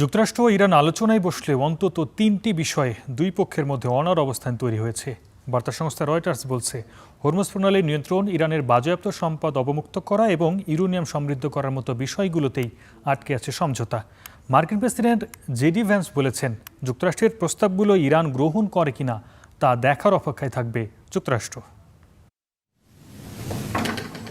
যুক্তরাষ্ট্র ও ইরান আলোচনায় বসলে অন্তত তিনটি বিষয়ে দুই পক্ষের মধ্যে অনড় অবস্থান তৈরি হয়েছে। বার্তা সংস্থা রয়টার্স বলছে, হরমুজ প্রণালীর নিয়ন্ত্রণ, ইরানের বাজেয়াপ্ত সম্পদ অবমুক্ত করা এবং ইউরেনিয়াম সমৃদ্ধ করার মতো বিষয়গুলোতেই আটকে আছে সমঝোতা। মার্কিন প্রেসিডেন্ট জেডি ভ্যান্স বলেছেন, যুক্তরাষ্ট্রের প্রস্তাবগুলো ইরান গ্রহণ করে কিনা তা দেখার অপেক্ষায় থাকবে যুক্তরাষ্ট্র।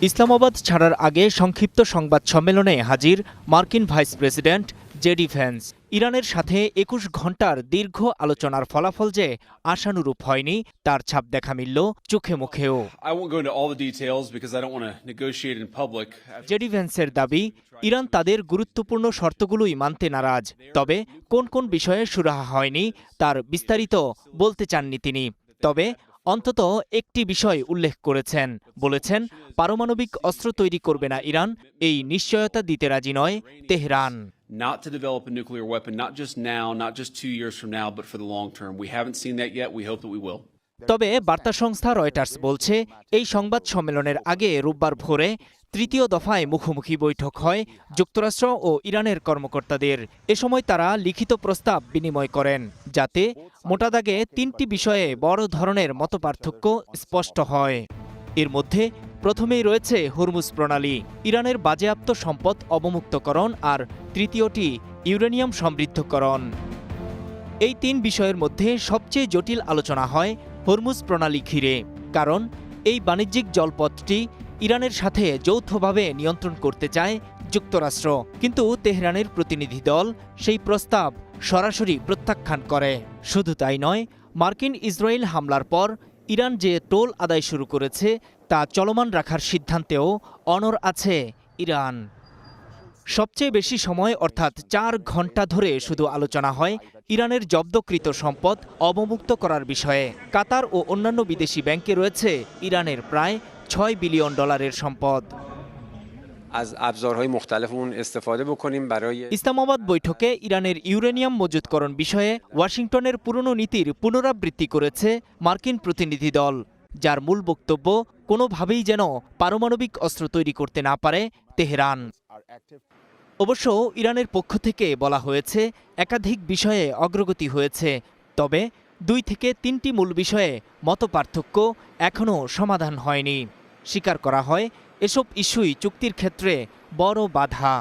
ইসলামাবাদ ছাড়ার আগে সংক্ষিপ্ত সংবাদ সম্মেলনে হাজির মার্কিন ভাইস প্রেসিডেন্ট জেডি ভ্যান্স। ইরানের সাথে ২১ ঘণ্টার দীর্ঘ আলোচনার ফলাফল যে আশানুরূপ হয়নি তার ছাপ দেখা মিলল চোখে মুখেও। জেডি ভ্যান্সের দাবি, ইরান তাদের গুরুত্বপূর্ণ শর্তগুলোই মানতে নারাজ, তবে কোন কোন বিষয়ে সুরাহা হয়নি তার বিস্তারিত বলতে চাননি তিনি। তবে অন্তত একটি বিষয় উল্লেখ করেছেন, বলেছেন পারমাণবিক অস্ত্র তৈরি করবে না ইরান, এই নিশ্চয়তা দিতে রাজি নয় Tehran. Not to develop a nuclear weapon, not just now, not just 2 years from now, but for the long term. We haven't seen that yet. We hope that we will. তবে বার্তা সংস্থা Reuters বলছে, এই সংবাদ সম্মেলনের আগে রোববার ভোরে তৃতীয় দফায় মুখোমুখি বৈঠক হয় যুক্তরাষ্ট্র ও ইরানের কর্মকর্তাদের। এ সময় তারা লিখিত প্রস্তাব বিনিময় করেন, যাতে মোটা দাগে তিনটি বিষয়ে বড় ধরনের মতপার্থক্য স্পষ্ট হয়। এর মধ্যে প্রথমেই রয়েছে হরমুজ প্রণালী, ইরানের বাজেয়াপ্ত সম্পদ অবমুক্তকরণ, আর তৃতীয়টি ইউরেনিয়াম সমৃদ্ধকরণ। এই তিন বিষয়ের মধ্যে সবচেয়ে জটিল আলোচনা হয় হরমুজ প্রণালী ঘিরে, কারণ এই বাণিজ্যিক জলপথটি ইরানের সাথে যৌথভাবে নিয়ন্ত্রণ করতে চায় যুক্তরাষ্ট্র। কিন্তু তেহরানের প্রতিনিধি দল সেই প্রস্তাব সরাসরি প্রত্যাখ্যান করে। শুধু তাই নয়, মার্কিন ইসরায়েল হামলার পর ইরান যে টোল আদায় শুরু করেছে তা চলমান রাখার সিদ্ধান্তেও অনড় আছে ইরান। সবচেয়ে বেশি সময় অর্থাৎ ৪ ঘণ্টা ধরে শুধু আলোচনা হয় ইরানের জব্দকৃত সম্পদ অবমুক্ত করার বিষয়ে। কাতার ও অন্যান্য বিদেশি ব্যাংকে রয়েছে ইরানের প্রায় $৬ বিলিয়ন সম্পদ। ইসলামাবাদ বৈঠকে ইরানের ইউরেনিয়াম মজুতকরণ বিষয়ে ওয়াশিংটনের পুরনো নীতির পুনরাবৃত্তি করেছে মার্কিন প্রতিনিধি দল, যার মূল বক্তব্য কোনোভাবেই যেন পারমাণবিক অস্ত্র তৈরি করতে না পারে তেহরান। অবশ্য ইরানের পক্ষ থেকে বলা হয়েছে, একাধিক বিষয়ে অগ্রগতি হয়েছে, তবে ২ থেকে ৩টি মূল বিষয়ে মতপার্থক্য এখনও সমাধান হয়নি। স্বীকার করা হয়, এসব ইস্যুই চুক্তির ক্ষেত্রে বড় বাধা।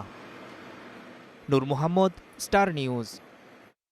নূর মোহাম্মদ, স্টার নিউজ।